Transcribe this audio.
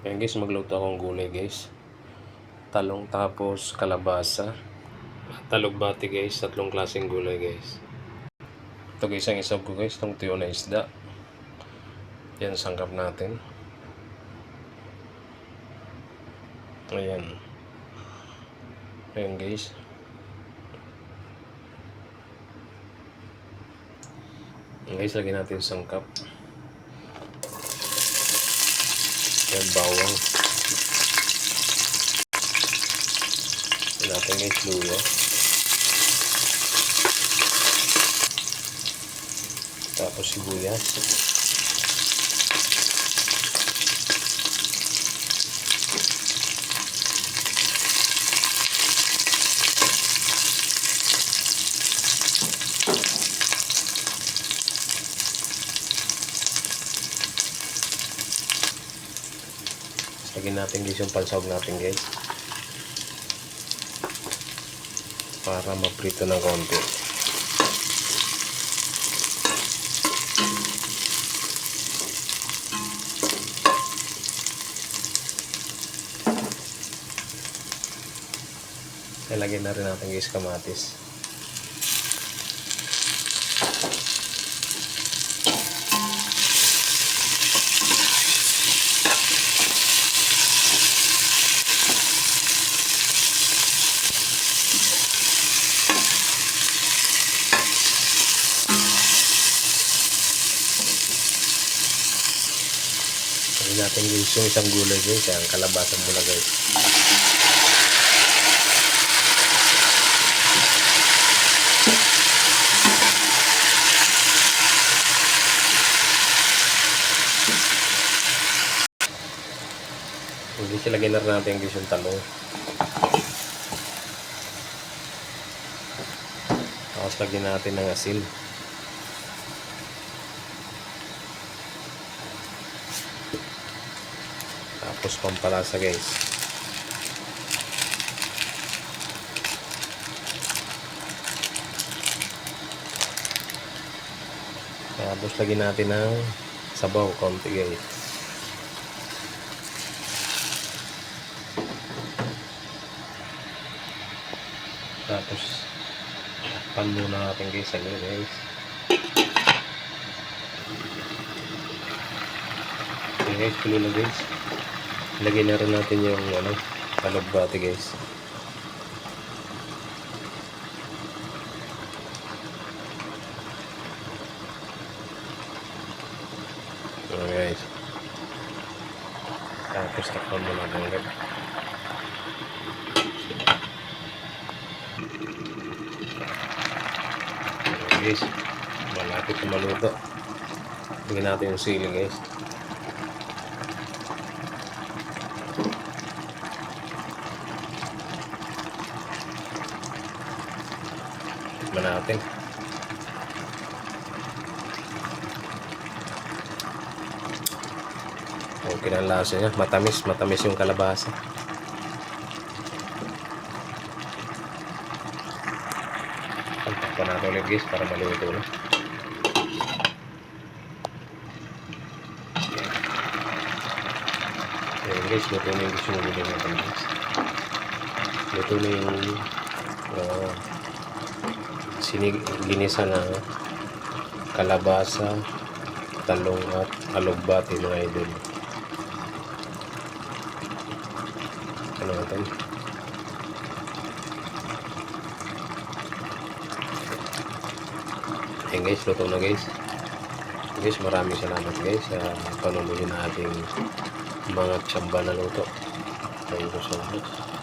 Ayan guys, magluto akong gulay guys. Talong tapos kalabasa. Talugbati guys, tatlong klaseng gulay guys. Ito guys ang isab ko guys, itong tuyo na isda. Yan, sangkap natin. Ayan. Ayan guys. Ayan guys, lagyan natin sangkap. Ayan, bawang. Ayan natin guys, luya. Tapos sibuyas. Lagyan natin guys yung pansahog natin guys. Para maprito ng konti. Ilagay na rin natin guys kamatis. Ilagay natin guys yung isang gulay guys, ang kalabasa muna guys. Hindi ilagay na rin natin guys yung talong. Tapos lagyan natin ng asin. Tapos pampalasa guys. Tapos lagyan natin ng sabaw konti guys. Tapos takpan muna natin guys saglit guys. Okay guys, tuloy na guys. Lagyan na rin natin yung talugbati guys. Okay guys. Tapos takpan muna natin ulit. Guys, malapit na maluto. Tingnan natin yung sili guys. Tingnan natin. Okay na ang lasa niya. Matamis yung kalabasa. Takpan natin ulit guys para maluto na. Ayan guys, luto na yung gusto mo gulay natin guys. Luto na yung ginisa na kalabasa, talong at alugbati mga idol. Ano natin? Ayan guys, luto na guys. Guys, maraming salamat guys sa panonood na ating mga tsamba na luto. Thank you so much.